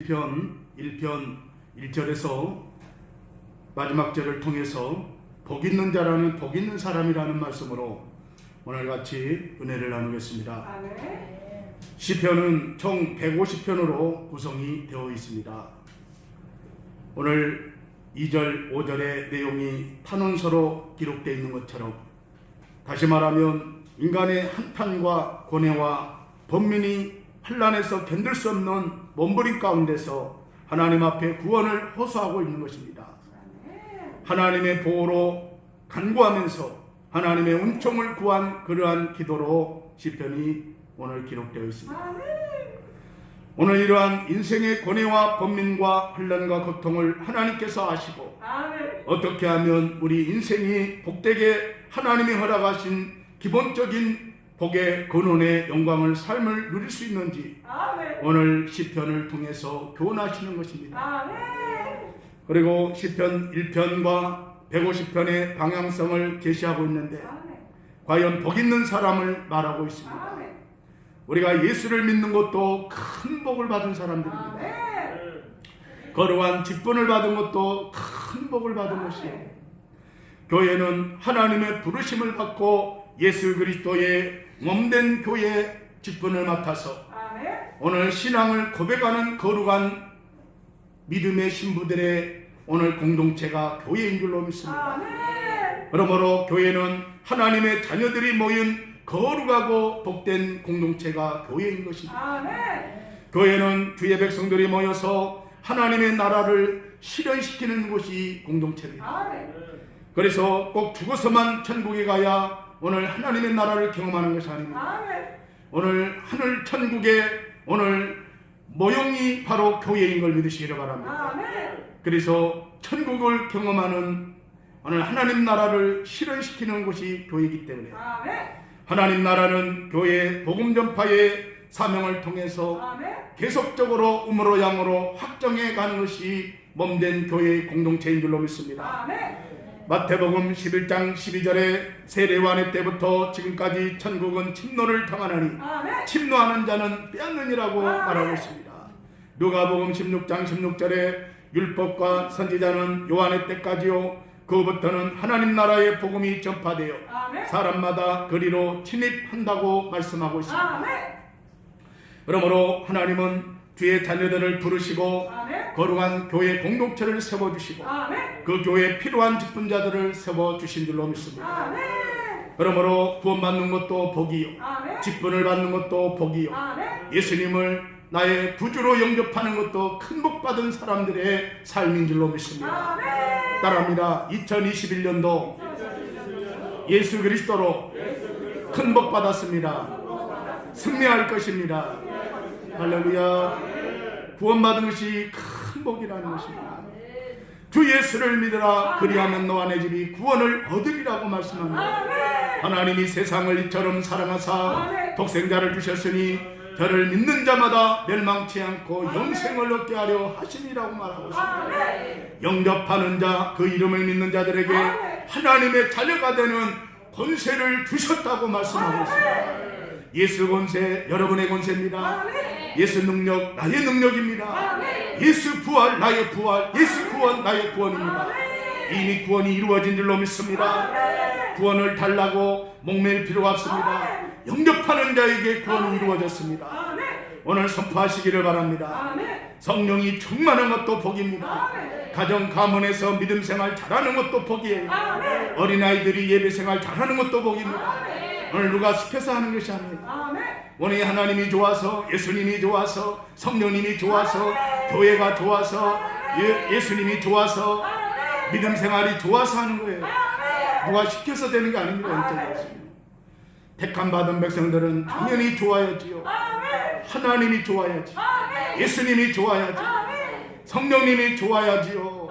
1편 1절에서 마지막 절을 통해서 복 있는 자라는 복 있는 사람이라는 말씀으로 오늘 같이 은혜를 나누겠습니다. 시편은 총 150편으로 구성이 되어 있습니다. 오늘 2절 5절의 내용이 탄원서로 기록되어 있는 것처럼, 다시 말하면 인간의 한탄과 고뇌와 번민이 환난에서 견딜 수 없는 몸부림 가운데서 하나님 앞에 구원을 호소하고 있는 것입니다. 하나님의 보호로 간구하면서 하나님의 은총을 구한 그러한 기도로 시편이 오늘 기록되어 있습니다. 오늘 이러한 인생의 고뇌와 번민과 환난과 고통을 하나님께서 아시고 어떻게 하면 우리 인생이 복되게 하나님이 허락하신 기본적인 복의 근원의 영광을 삶을 누릴 수 있는지 오늘 시편을 통해서 교훈하시는 것입니다. 그리고 시편 1편과 150편의 방향성을 제시하고 있는데, 과연 복 있는 사람을 말하고 있습니다. 우리가 예수를 믿는 것도 큰 복을 받은 사람들입니다. 거룩한 직분을 받은 것도 큰 복을 받은 것이에요. 교회는 하나님의 부르심을 받고 예수 그리스도의 몸된 교회의 직분을 맡아서 오늘 신앙을 고백하는 거룩한 믿음의 신부들의 오늘 공동체가 교회인 줄로 믿습니다. 그러므로 교회는 하나님의 자녀들이 모인 거룩하고 복된 공동체가 교회인 것입니다. 교회는 주의 백성들이 모여서 하나님의 나라를 실현시키는 곳이 공동체입니다. 그래서 꼭 죽어서만 천국에 가야 오늘 하나님의 나라를 경험하는 것이 아닙니다. 오늘 하늘 천국의 오늘 모형이 바로 교회인 걸 믿으시기를 바랍니다. 그래서 천국을 경험하는 오늘 하나님 나라를 실현시키는 곳이 교회이기 때문에 하나님 나라는 교회의 복음 전파의 사명을 통해서 계속적으로 음으로 양으로 확정해 가는 것이 몸된 교회의 공동체인 줄로 믿습니다. 마태복음 11장 12절에 세례요한의 때부터 지금까지 천국은 침노를 당하나니 침노하는 자는 빼앗느니라고 말하고 있습니다. 누가복음 16장 16절에 율법과 선지자는 요한의 때까지요, 그부터는 하나님 나라의 복음이 전파되어 사람마다 그리로 침입한다고 말씀하고 있습니다. 그러므로 하나님은 주의 자녀들을 부르시고 거룩한 교회 공동체를 세워주시고 그 교회에 필요한 직분자들을 세워주신 줄로 믿습니다. 그러므로 구원받는 것도 복이요, 직분을 받는 것도 복이요, 예수님을 나의 구주로 영접하는 것도 큰 복 받은 사람들의 삶인 줄로 믿습니다. 따라합니다. 2021년도 예수 그리스도로 큰 복 받았습니다. 승리할 것입니다. 할렐루야. 구원받은 것이 큰 복이라는 것입니다. 주 예수를 믿으라, 그리하면 너와 내 집이 구원을 얻으리라고 말씀합니다. 하나님이 세상을 이처럼 사랑하사 독생자를 주셨으니 저를 믿는 자마다 멸망치 않고 영생을 얻게 하려 하심이라고 말하고 있습니다. 영접하는 자, 그 이름을 믿는 자들에게 하나님의 자녀가 되는 권세를 주셨다고 말씀하고 있습니다. 예수 권세 여러분의 권세입니다. 예수 능력 나의 능력입니다. 예수 부활 나의 부활, 예수 구원 나의 구원입니다. 이미 구원이 이루어진 줄로 믿습니다. 구원을 달라고 목매일 필요가 없습니다. 영접하는 자에게 구원이 이루어졌습니다. 오늘 선포하시기를 바랍니다. 성령이 충만한 것도 복입니다. 가정 가문에서 믿음 생활 잘하는 것도 복이에요. 어린아이들이 예배 생활 잘하는 것도 복입니다. 오늘 누가 시켜서 하는 것이 아니에요. 오늘 하나님이 좋아서, 예수님이 좋아서, 성령님이 좋아서, 교회가 좋아서, 예수님이 좋아서, 믿음 생활이 좋아서 하는 거예요. 누가 시켜서 되는 게 아닙니다. 택함 받은 백성들은 당연히 좋아야지요. 하나님이 좋아야지, 예수님이 좋아야지, 성령님이 좋아야지요.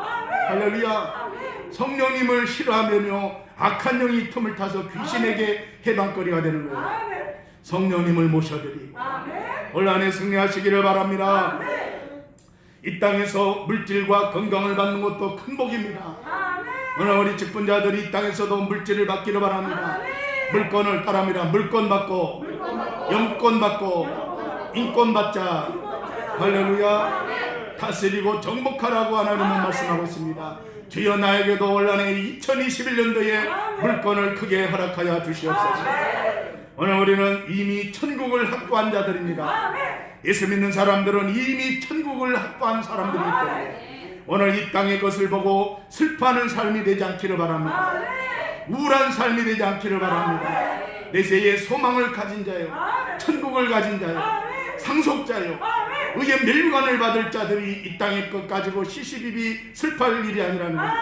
할렐루야. 성령님을 싫어하면요, 악한 영이 틈을 타서 귀신에게 해방거리가 되는 거예요. 성령님을 모셔드리고 올 한해 승리하시기를 바랍니다. 이 땅에서 물질과 건강을 받는 것도 큰 복입니다. 오늘 우리 직분자들이 이 땅에서도 물질을 받기를 바랍니다. 물건을 따릅니다. 물건 받고 영권 받고 인권 받자. 할렐루야. 다스리고 정복하라고 하나님은 말씀하고 있습니다. 주여 나에게도 올 한해 2021년도에 물건을 크게 허락하여 주시옵소서. 오늘 우리는 이미 천국을 확보한 자들입니다. 예수 믿는 사람들은 이미 천국을 확보한 사람들이기 때문에 오늘 이 땅의 것을 보고 슬퍼하는 삶이 되지 않기를 바랍니다. 우울한 삶이 되지 않기를 바랍니다. 내세에 소망을 가진 자요, 천국을 가진 자요, 상속자요, 의의 멸관을 받을 자들이 이 땅의 것 가지고 시시비비 슬퍼할 일이 아니라는 겁니다.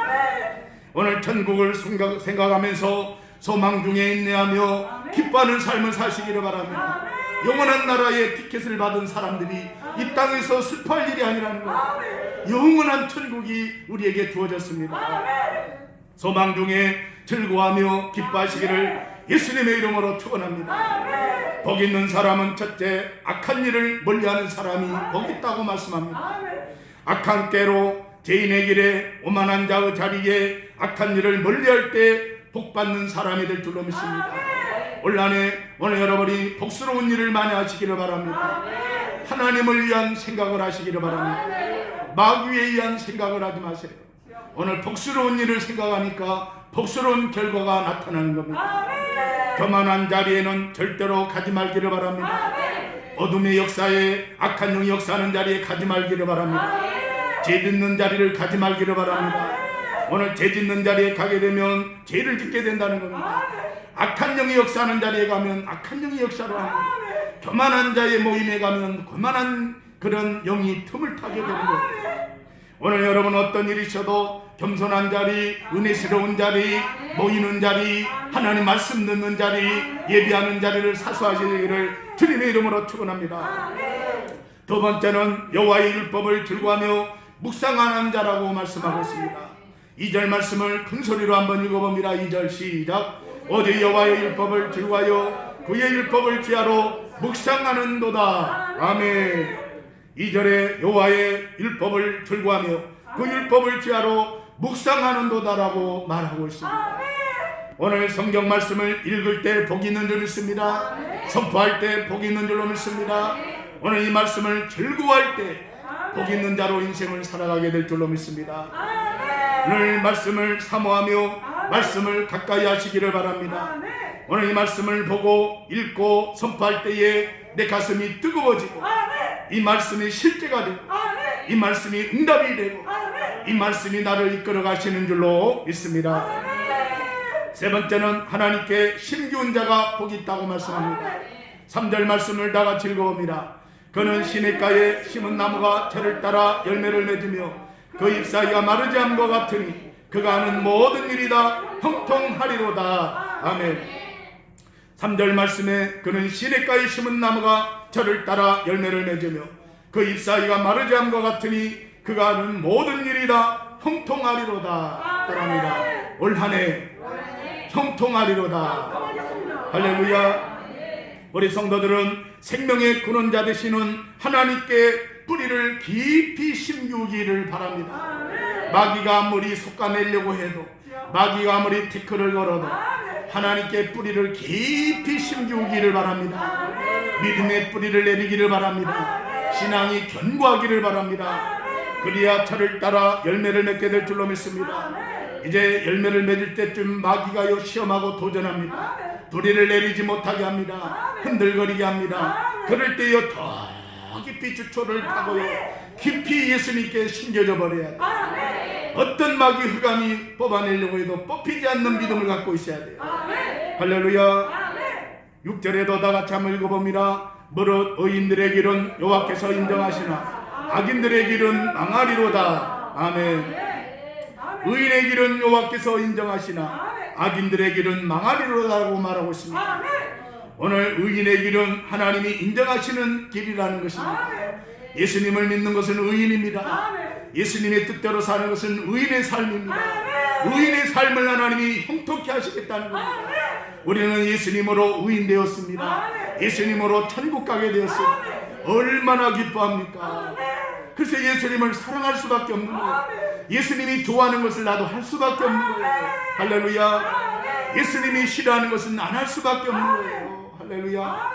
오늘 천국을 생각하면서 소망 중에 인내하며 기뻐하는 삶을 사시기를 바랍니다. 영원한 나라의 티켓을 받은 사람들이 이 땅에서 슬퍼할 일이 아니라는 겁니다. 영원한 천국이 우리에게 주어졌습니다. 소망 중에 즐거워하며 기뻐하시기를 예수님의 이름으로 축원합니다. 복 있는 사람은 첫째 악한 일을 멀리하는 사람이 복 있다고 말씀합니다. 악한 꾀로 죄인의 길에 오만한 자의 자리에 악한 일을 멀리할 때 복받는 사람이 될 줄로 믿습니다. 올 한해 오늘 여러분이 복스러운 일을 많이 하시기를 바랍니다. 하나님을 위한 생각을 하시기를 바랍니다. 마귀에 의한 생각을 하지 마세요. 오늘 복스러운 일을 생각하니까 복스러운 결과가 나타나는 겁니다. 교만한 자리에는 절대로 가지 말기를 바랍니다. 어둠의 역사에 악한 영이 역사하는 자리에 가지 말기를 바랍니다. 죄 짓는 자리를 가지 말기를 바랍니다. 오늘 죄 짓는 자리에 가게 되면 죄를 짓게 된다는 겁니다. 악한 영이 역사하는 자리에 가면 악한 영이 역사를 하는 겁니다. 교만한 자의 모임에 가면 교만한 그런 영이 틈을 타게 되는 겁니다. 오늘 여러분 어떤 일이 있어도 겸손한 자리, 은혜스러운 자리, 모이는 자리, 하나님 말씀 듣는 자리, 예비하는 자리를 사수하시기를 주님의 이름으로 축원합니다. 두 번째는 여호와의 율법을 즐거워하며 묵상하는 자라고 말씀하고 있습니다. 2절 말씀을 큰 소리로 한번 읽어봅니다. 2절 시작. 오직 여호와의 율법을 즐거워하여 그의 율법을 지하로 묵상하는도다. 아멘. 2절에 여호와의 율법을 즐거워하며 그 율법을 지하로 묵상하는도다라고 말하고 있습니다. 오늘 성경 말씀을 읽을 때 복이 있는 줄 믿습니다. 선포할 때 복이 있는 줄로 믿습니다. 오늘 이 말씀을 즐거워할 때 복이 있는 자로 인생을 살아가게 될 줄로 믿습니다. 오늘 말씀을 사모하며 말씀을 가까이 하시기를 바랍니다. 오늘 이 말씀을 보고 읽고 선포할 때에 내 가슴이 뜨거워지고 이 말씀이 실제가 되고 이 말씀이 응답이 되고 이 말씀이 나를 이끌어 가시는 줄로 믿습니다. 세 번째는 하나님께 심기운 자가 복이 있다고 말씀합니다. 3절 말씀을 다 같이 읽어봅니다. 그는 시냇가에 심은 나무가 저를 따라 열매를 맺으며 그 잎사귀가 마르지 않은 것 같으니 그가 하는 모든 일이 다 형통하리로다. 아멘. 3절 말씀에 그는 시냇가에 심은 나무가 저를 따라 열매를 맺으며 그 잎사귀가 마르지 않은 것 같으니 그가 하는 모든 일이 다 형통하리로다. 따라합니다. 올 한해 형통하리로다. 할렐루야. 우리 성도들은 생명의 근원자 되시는 하나님께 뿌리를 깊이 심기우기를 바랍니다. 마귀가 아무리 솎아내려고 해도 마귀가 아무리 태클을 걸어도 하나님께 뿌리를 깊이 심기우기를 바랍니다. 믿음의 뿌리를 내리기를 바랍니다. 신앙이 견고하기를 바랍니다. 그래야 저를 따라 열매를 맺게 될 줄로 믿습니다. 이제 열매를 맺을 때쯤 마귀가요 시험하고 도전합니다. 뿌리를 내리지 못하게 합니다. 흔들거리게 합니다. 그럴 때요 더 깊이 주초를 타고요 깊이 예수님께 심겨져 버려야 돼요. 어떤 마귀 흑암이 뽑아내려고 해도 뽑히지 않는 믿음을 갖고 있어야 돼요. 할렐루야. 6절에도 다 같이 한번 읽어봅니다. 무릇 의인들의 길은 여호와께서 인정하시나 악인들의 길은 망하리로다. 아멘. 의인의 길은 여호와께서 인정하시나 악인들의 길은 망하리로다라고 말하고 있습니다. 오늘 의인의 길은 하나님이 인정하시는 길이라는 것입니다. 예수님을 믿는 것은 의인입니다. 예수님의 뜻대로 사는 것은 의인의 삶입니다. 의인의 삶을 하나님이 형통케 하시겠다는 겁니다. 우리는 예수님으로 의인 되었습니다. 예수님으로 천국 가게 되었습니다. 얼마나 기뻐합니까? 그래서 예수님을 사랑할 수밖에 없는 거예요. 예수님이 좋아하는 것을 나도 할 수밖에 없는 거예요. 할렐루야. 예수님이 싫어하는 것은 안 할 수밖에 없는 거예요. 할렐루야.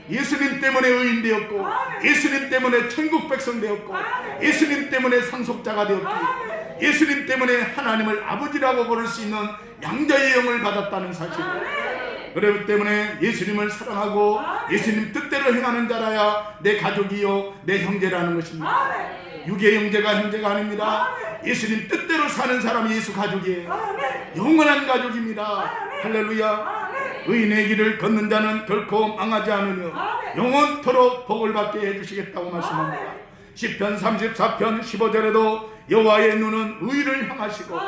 예수님 때문에 의인 되었고, 예수님 때문에 천국 백성 되었고, 예수님 때문에 상속자가 되었고, 예수님 때문에 하나님을 아버지라고 부를 수 있는 양자의 영을 받았다는 사실. 그렇기 때문에 예수님을 사랑하고 예수님 뜻대로 행하는 자라야 내 가족이요 내 형제라는 것입니다. 육의 형제가 형제가 아닙니다. 예수님 뜻대로 사는 사람이 예수 가족이에요. 영원한 가족입니다. 할렐루야. 의인의 길을 걷는 자는 결코 망하지 않으며 영원토록 복을 받게 해주시겠다고 말씀합니다. 시편 34편 15절에도 여호와의 눈은 의를 향하시고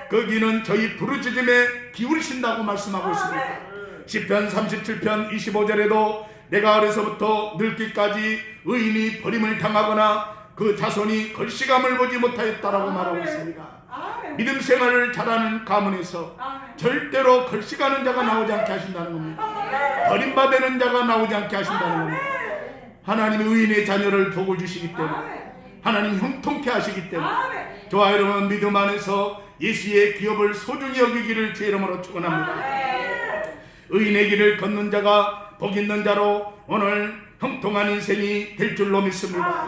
그 귀는 저희 부르짖음에 기울이신다고 말씀하고 있습니다. 시편 37편 25절에도 내가 어려서부터 늙기까지 의인이 버림을 당하거나 그 자손이 걸시감을 보지 못하였다라고 말하고 있습니다. 믿음 생활을 잘하는 가문에서 절대로 걸시가는 자가 나오지 않게 하신다는 겁니다. 버림받는 자가 나오지 않게 하신다는 겁니다. 하나님이 의인의 자녀를 복을 주시기 때문에, 하나님 형통케 하시기 때문에 저와 여러분 믿음 안에서 예수의 기업을 소중히 여기기를 제 이름으로 축원합니다. 의인의 길을 걷는 자가 복 있는 자로 오늘 형통한 인생이 될 줄로 믿습니다.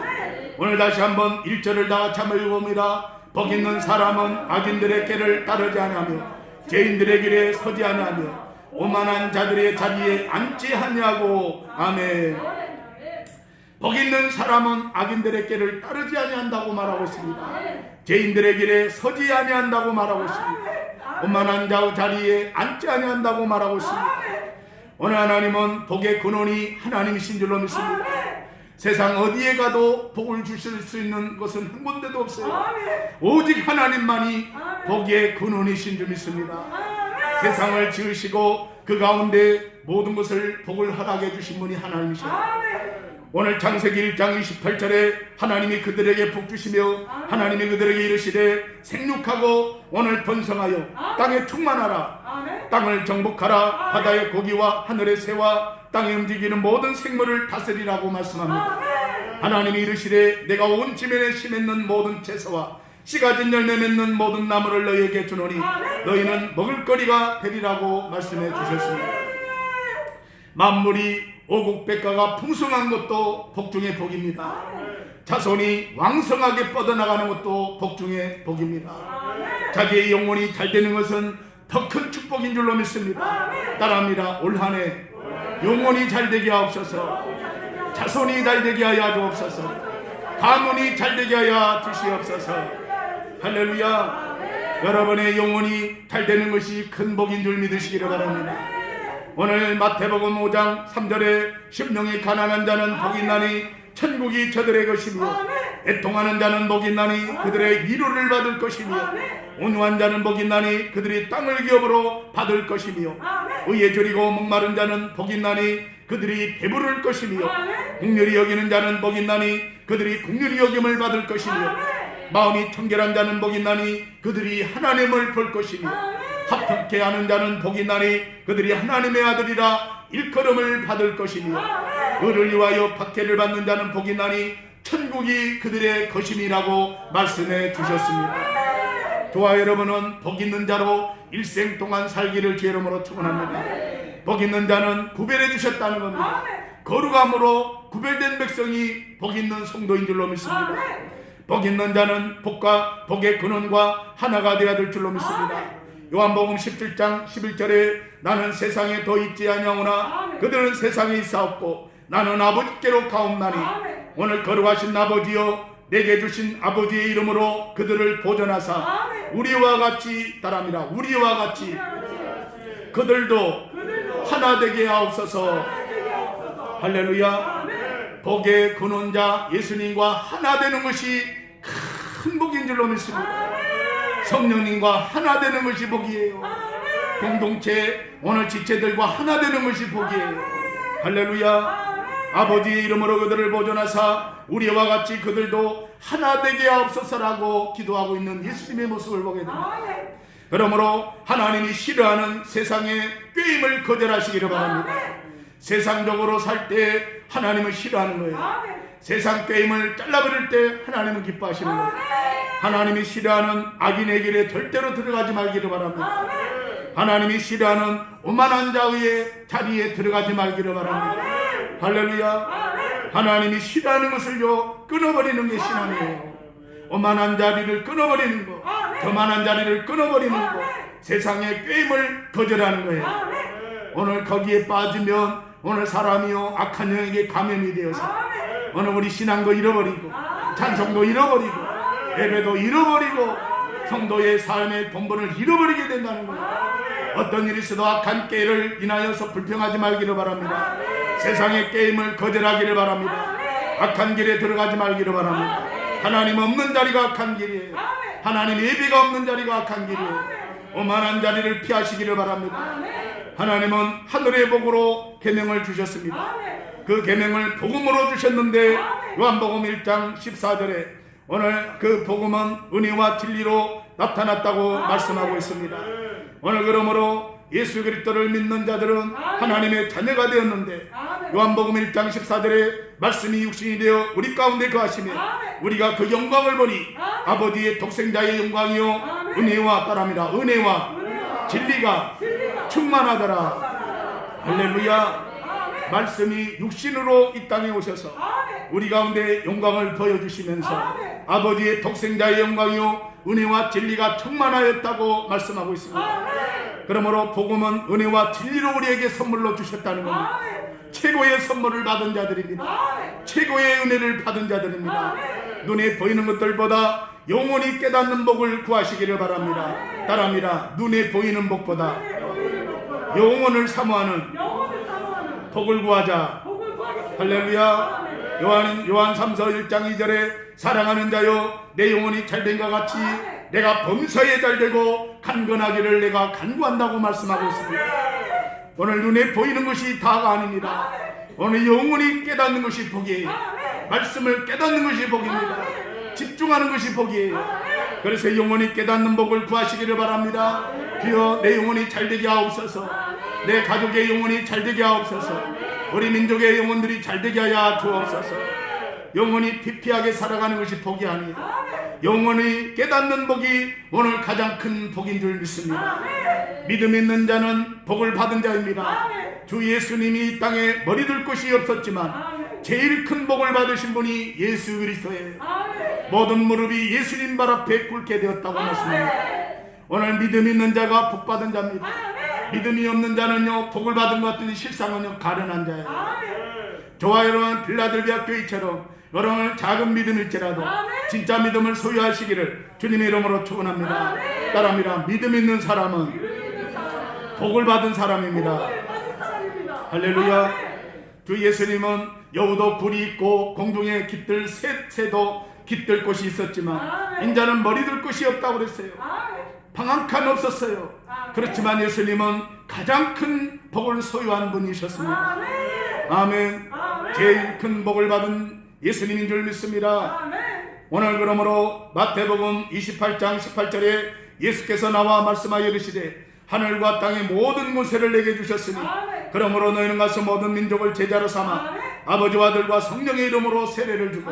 오늘 다시 한번 1절을 다 같이 한번 읽어봅니다. 복 있는 사람은 악인들의 길을 따르지 아니하며 죄인들의 길에 서지 아니하며 오만한 자들의 자리에 앉지 아니하고. 아멘. 복 있는 사람은 악인들의 길을 따르지 아니한다고 말하고 있습니다. 죄인들의 길에 서지 아니한다고 말하고 있습니다. 오만한 자의 자리에 앉지 아니한다고 말하고 있습니다. 오늘 하나님은 복의 근원이 하나님이신 줄로 믿습니다. 세상 어디에 가도 복을 주실 수 있는 것은 한 군데도 없어요. 오직 하나님만이 복의 근원이신 줄 믿습니다. 세상을 지으시고 그 가운데 모든 것을 복을 허락해 주신 분이 하나님이십니다. 오늘 창세기 1장 28절에 하나님이 그들에게 복 주시며 하나님이 그들에게 이르시되 생육하고 오늘 번성하여 땅에 충만하라. 땅을 정복하라. 바다의 고기와 하늘의 새와 땅에 움직이는 모든 생물을 다스리라고 말씀합니다. 하나님이 이르시되 내가 온 지면에 심했는 모든 채소와 씨가 진 열매 맺는 모든 나무를 너희에게 주노니 너희는 먹을거리가 되리라고 말씀해 주셨습니다. 만물이 오국백과가 풍성한 것도 복 중의 복입니다. 자손이 왕성하게 뻗어나가는 것도 복 중의 복입니다. 자기의 영혼이 잘 되는 것은 더 큰 축복인 줄로 믿습니다. 따라합니다. 올 한 해 영혼이 잘 되게 하옵소서. 자손이 잘 되게 하여 주옵소서. 가문이 잘 되게 하여 주시옵소서. 할렐루야. 여러분의 영혼이 잘 되는 것이 큰 복인 줄 믿으시기를 바랍니다. 오늘 마태복음 5장 3절에 심령이 가난한 자는 복이 있나니 천국이 저들의 것이며 애통하는 자는 복이 있나니 그들의 위로를 받을 것이며 온유한 자는 복이 있나니 그들이 땅을 기업으로 받을 것이며 의에 졸이고 목마른 자는 복이 있나니 그들이 배부를 것이며 긍휼히 여기는 자는 복이 있나니 그들이 긍휼히 여김을 받을 것이며 마음이 청결한 자는 복이 있나니 그들이 하나님을 볼 것이며 합평케 하는 자는 복이 있나니 그들이 하나님의 아들이라 일컬음을 받을 것이며 의를 위하여 박해를 받는 자는 복이 있나니 천국이 그들의 것임이라고 말씀해 주셨습니다. 저와 여러분은 복 있는 자로 일생 동안 살기를 주 이름으로 축원합니다. 복 있는 자는 구별해 주셨다는 겁니다. 거룩함으로 구별된 백성이 복 있는 성도인 줄로 믿습니다. 복 있는 자는 복과 복의 근원과 하나가 되어야 될 줄로 믿습니다. 요한복음 17장 11절에 나는 세상에 더 있지 아니하오나 그들은 세상에 있사옵고 나는 아버지께로 가옵나니 오늘 거룩하신 아버지여 내게 주신 아버지의 이름으로 그들을 보존하사 우리와 같이 따라합니다. 우리와 같이 그들도 하나 되게 하옵소서. 할렐루야. 복의 근원자 예수님과 하나 되는 것이 큰 복인 줄로 믿습니다. 성령님과 하나 되는 것이 복이에요. 공동체 오늘 지체들과 하나 되는 것이 복이에요. 할렐루야. 아버지의 이름으로 그들을 보존하사 우리와 같이 그들도 하나 되게 하옵소서라고 기도하고 있는 예수님의 모습을 보게 됩니다. 그러므로 하나님이 싫어하는 세상의 꾀임을 거절하시기를 바랍니다. 세상적으로 살 때 하나님을 싫어하는 거예요. 세상 꾀임을 잘라버릴 때 하나님은 기뻐하시는 거예요. 하나님이 싫어하는 악인의 길에 절대로 들어가지 말기를 바랍니다. 하나님이 싫어하는 오만한 자의 자리에 들어가지 말기를 바랍니다. 할렐루야. 하나님이 싫어하는 것을요 끊어버리는 게 신앙이에요. 오만한 자리를 끊어버리는 거, 교만한 자리를 끊어버리는 거, 세상의 꾀임을 거절하는 거예요. 오늘 거기에 빠지면 오늘 사람이요 악한 영에게 감염이 되어서 오늘 우리 신앙도 잃어버리고 찬송도 잃어버리고 예배도 잃어버리고 성도의 삶의 본분을 잃어버리게 된다는 거예요. 어떤 일이 있어도 악한 꾀를 인하여서 불평하지 말기를 바랍니다. 세상의 게임을 거절하기를 바랍니다. 악한 길에 들어가지 말기를 바랍니다. 하나님 없는 자리가 악한 길이에요. 하나님 예비가 없는 자리가 악한 길이에요. 오만한 자리를 피하시기를 바랍니다. 하나님은 하늘의 복으로 계명을 주셨습니다. 그 계명을 복음으로 주셨는데 요한복음 1장 14절에 오늘 그 복음은 은혜와 진리로 나타났다고 말씀하고 있습니다. 오늘 그러므로 예수 그리스도를 믿는 자들은 하나님의 자녀가 되었는데 요한복음 1장 14절에 말씀이 육신이 되어 우리 가운데 거하시며 우리가 그 영광을 보니 아버지의 독생자의 영광이요 은혜와 따람이라. 은혜와 진리가 충만하더라. 할렐루야. 말씀이 육신으로 이 땅에 오셔서 우리 가운데 영광을 보여주시면서 아버지의 독생자의 영광이요 은혜와 진리가 충만하였다고 말씀하고 있습니다. 그러므로 복음은 은혜와 진리로 우리에게 선물로 주셨다는 겁니다. 최고의 선물을 받은 자들입니다. 최고의 은혜를 받은 자들입니다. 눈에 보이는 것들보다 영원히 깨닫는 복을 구하시기를 바랍니다. 따라합니다. 눈에 보이는 복보다 영혼을 사모하는 복을 구하자. 할렐루야. 요한 3서 1장 2절에 사랑하는 자여 내 영혼이 잘된 것 같이 내가 범사에 잘되고 간건하기를 내가 간구한다고 말씀하고 있습니다. 오늘 눈에 보이는 것이 다가 아닙니다. 오늘 영혼이 깨닫는 것이 복이에요. 말씀을 깨닫는 것이 복입니다. 집중하는 것이 복이에요. 그래서 영혼이 깨닫는 복을 구하시기를 바랍니다. 주여 내 영혼이 잘되게 하옵소서. 내 가족의 영혼이 잘되게 하옵소서. 우리 민족의 영혼들이 잘되게 하여 주옵소서. 영혼이 피피하게 살아가는 것이 복이 아니에요. 영혼이 깨닫는 복이 오늘 가장 큰 복인 줄 믿습니다. 믿음 있는 자는 복을 받은 자입니다. 주 예수님이 이 땅에 머리둘 곳이 없었지만 제일 큰 복을 받으신 분이 예수 그리스도예요. 모든 무릎이 예수님 발 앞에 꿇게 되었다고 말씀합니다. 오늘 믿음 있는 자가 복 받은 자입니다. 믿음이 없는 자는요 복을 받은 것 같더니 실상은요 가련한 자예요. 저와 여러분 빌라델비아 교회처럼 여러분은 작은 믿음일지라도 진짜 믿음을 소유하시기를 주님의 이름으로 축원합니다. 따라합니다. 믿음 있는 사람은 복을 받은 사람입니다. 할렐루야. 주 예수님은 여우도 굴이 있고 공중에 깃들 새도 깃들 곳이 있었지만 인자는 머리 둘 곳이 없다고 그랬어요. 방 한 칸 없었어요. 그렇지만 예수님은 가장 큰 복을 소유한 분이셨습니다. 아멘. 제일 큰 복을 받은 예수님인 줄 믿습니다. 오늘 그러므로 마태복음 28장 18절에 예수께서 나와 말씀하여 이르시되 하늘과 땅의 모든 권세를 내게 주셨으니 그러므로 너희는 가서 모든 민족을 제자로 삼아 아버지와 아들과 성령의 이름으로 세례를 주고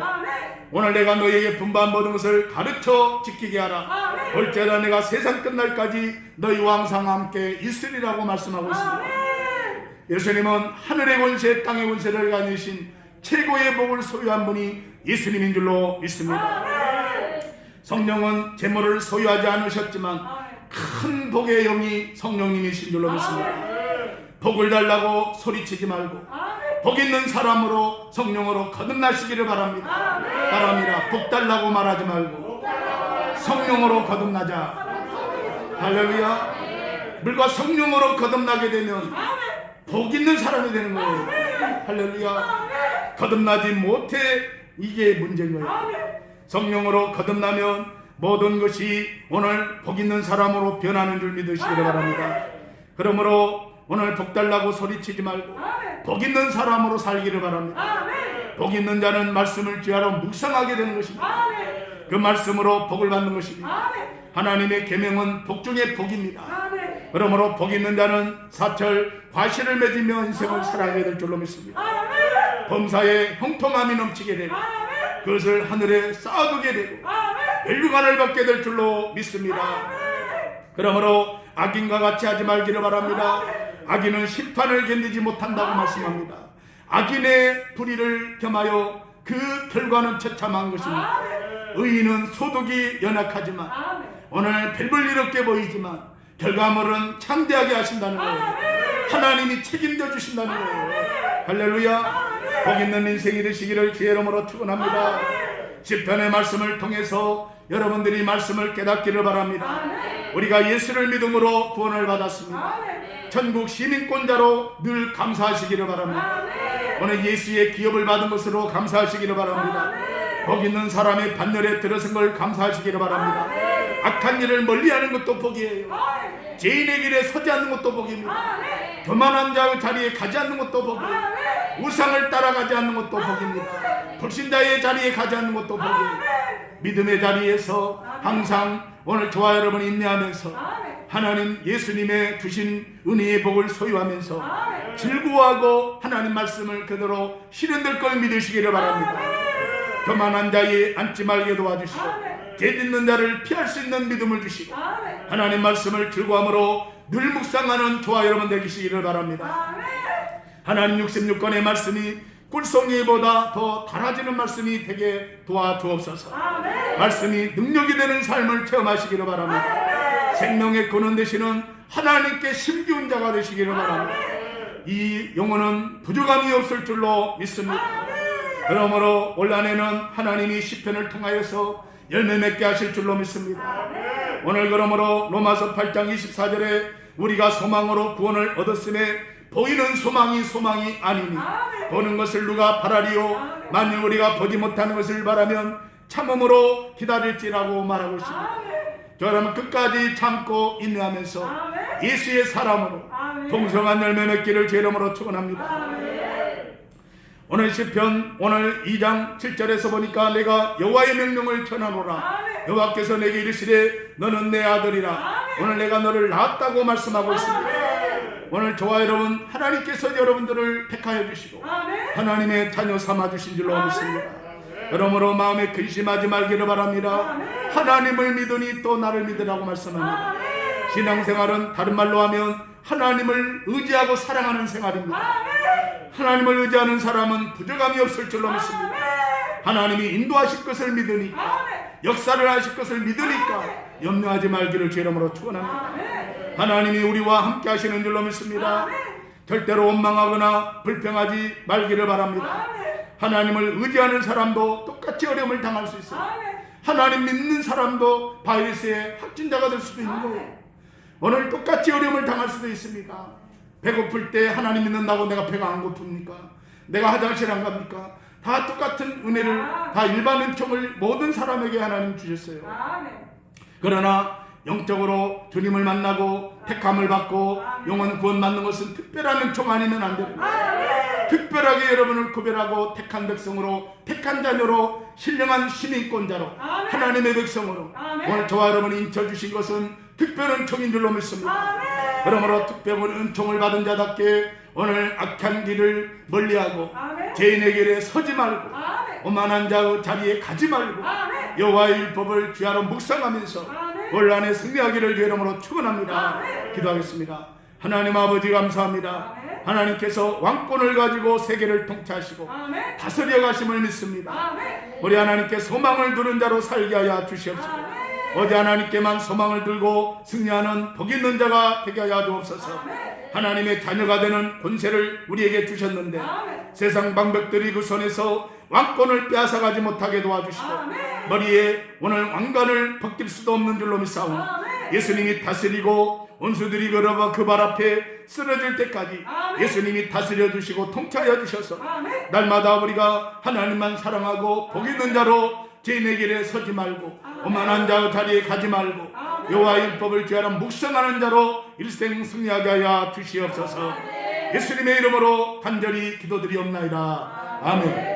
오늘 내가 너희에게 분부한 모든 것을 가르쳐 지키게 하라. 올때라 내가 세상 끝날까지 너희와 항상 함께 있으리라고 말씀하고 있습니다. 예수님은 하늘의 권세 땅의 권세를 가지신 최고의 복을 소유한 분이 예수님인 줄로 믿습니다. 성령은 재물을 소유하지 않으셨지만 큰 복의 영이 성령님이신 줄로 믿습니다. 복을 달라고 소리치지 말고 복 있는 사람으로 성령으로 거듭나시기를 바랍니다. 따라합니다. 복 달라고 말하지 말고 성령으로 거듭나자. 할렐루야. 물과 성령으로 거듭나게 되면 복 있는 사람이 되는 거예요. 할렐루야. 거듭나지 못해 이게 문제인 거예요. 성령으로 거듭나면 모든 것이 오늘 복 있는 사람으로 변하는 줄 믿으시기를 바랍니다. 그러므로 오늘 복 달라고 소리치지 말고 복 있는 사람으로 살기를 바랍니다. 복 있는 자는 말씀을 쥐하러 묵상하게 되는 것입니다. 그 말씀으로 복을 받는 것입니다. 하나님의 계명은 복 중에 복입니다. 그러므로 복 있는 자는 사철 과실을 맺으며 인생을 살아가게 될 줄로 믿습니다. 범사에 형통함이 넘치게 되고 그것을 하늘에 쌓아두게 되고 멸류관을 받게 될 줄로 믿습니다. 그러므로 악인과 같이 하지 말기를 바랍니다. 악인은 심판을 견디지 못한다고 말씀합니다. 악인의 불의를 겸하여 그 결과는 처참한 것입니다. 의인은 소득이 연약하지만 오늘 별볼 일 없게 보이지만 결과물은 참대하게 하신다는 거예요. 하나님이 책임져 주신다는 거예요. 할렐루야. 복 있는 인생이 되시기를 주의 이름으로 축원합니다. 시편의 말씀을 통해서 여러분들이 말씀을 깨닫기를 바랍니다. 우리가 예수를 믿음으로 구원을 받았습니다. 천국 시민권자로 늘 감사하시기를 바랍니다. 오늘 예수의 기업을 받은 것으로 감사하시기를 바랍니다. 복 있는 사람의 반열에 들어선 걸 감사하시기를 바랍니다. 악한 일을 멀리하는 것도 복이에요. 죄인의 길에 서지 않는 것도 복입니다. 교만한 자의 자리에 가지 않는 것도 복이에요. 우상을 따라가지 않는 것도 복입니다. 불신자의 자리에 가지 않는 것도 복이에요. 믿음의 자리에서 항상 오늘 저와 여러분이 인내하면서 하나님 예수님의 주신 은혜의 복을 소유하면서 즐거워하고 하나님 말씀을 그대로 실현될 걸 믿으시기를 바랍니다. 교만한 자에 앉지 말게 도와주시고 죄 짓는 자를 피할 수 있는 믿음을 주시고 하나님 말씀을 즐거움으로 늘 묵상하는 저와 여러분 되시기를 바랍니다. 하나님 66권의 말씀이 꿀송이보다 더 달아지는 말씀이 되게 도와주옵소서. 말씀이 능력이 되는 삶을 체험하시기를 바랍니다. 생명의 근원 되시는 하나님께 심기운 자가 되시기를 바랍니다. 이 영혼은 부족함이 없을 줄로 믿습니다. 그러므로 올 한해는 하나님이 시편을 통하여서 열매 맺게 하실 줄로 믿습니다. 오늘 그러므로 로마서 8장 24절에 우리가 소망으로 구원을 얻었음에 보이는 소망이 아니니 보는 것을 누가 바라리요 만일 우리가 보지 못하는 것을 바라면 참음으로 기다릴지라고 말하고 있습니다. 여러분 끝까지 참고 인내하면서 예수의 사람으로 풍성한 열매 맺기를 주 이름으로 축원합니다. 오늘 시편 오늘 2장 7절에서 보니까 내가 여호와의 명령을 전하노라. 여호와께서 내게 이르시되 너는 내 아들이라. 오늘 내가 너를 낳았다고 말씀하고 있습니다. 오늘 저와 여러분 하나님께서 여러분들을 택하여 주시고 하나님의 자녀 삼아 주신 줄로 믿습니다. 그러므로 마음에 근심하지 말기를 바랍니다. 하나님을 믿으니 또 나를 믿으라고 말씀합니다. 신앙생활은 다른 말로 하면 하나님을 의지하고 사랑하는 생활입니다. 하나님을 의지하는 사람은 부족함이 없을 줄로 믿습니다. 하나님이 인도하실 것을 믿으니까 역사를 하실 것을 믿으니까 염려하지 말기를 주 이름으로 축원합니다. 하나님이 우리와 함께 하시는 줄로 믿습니다. 절대로 원망하거나 불평하지 말기를 바랍니다. 하나님을 의지하는 사람도 똑같이 어려움을 당할 수 있어요. 하나님 믿는 사람도 바이러스의 확진자가 될 수도 있는 거예요. 오늘 똑같이 어려움을 당할 수도 있습니다. 배고플 때 하나님 믿는다고 내가 배가 안 고픕니까? 내가 화장실 안 갑니까? 다 똑같은 은혜를 다 일반 은총을 모든 사람에게 하나님 주셨어요. 그러나 영적으로 주님을 만나고 택함을 받고 영혼 구원 받는 것은 특별한 은총 아니면 안 됩니다. 특별하게 여러분을 구별하고 택한 백성으로 택한 자녀로 신령한 시민권자로 하나님의 백성으로 오늘 저와 여러분이 인쳐주신 것은 특별한 은총인 줄로 믿습니다. 그러므로 특별한 은총을 받은 자답게 오늘 악한 길을 멀리하고 죄인의 길에 서지 말고 오만한 자의 자리에 가지 말고 여호와의 율법을 주야로 묵상하면서 올 한해 승리하기를 주 이름으로 축원합니다. 기도하겠습니다. 하나님 아버지 감사합니다. 하나님께서 왕권을 가지고 세계를 통치하시고 다스려 가심을 믿습니다. 우리 하나님께 소망을 두는 자로 살게 하여 주시옵소서. 어제 하나님께만 소망을 들고 승리하는 복 있는 자가 되게 하여 주옵소서. 하나님의 자녀가 되는 권세를 우리에게 주셨는데 세상 방백들이 그 손에서 왕권을 빼앗아가지 못하게 도와주시고 머리에 오늘 왕관을 벗길 수도 없는 줄로 믿사오니 예수님이 다스리고 원수들이 걸어봐 그 발 앞에 쓰러질 때까지 예수님이 다스려 주시고 통치하여 주셔서 날마다 우리가 하나님만 사랑하고 복 있는 자로 죄인의 길에 서지 말고 오만한 자의 자리에 가지 말고 여호와의 율법을 주야로 묵상하는 자로 일생 승리하게 하여 주시옵소서. 예수님의 이름으로 간절히 기도드리옵나이다. 아멘.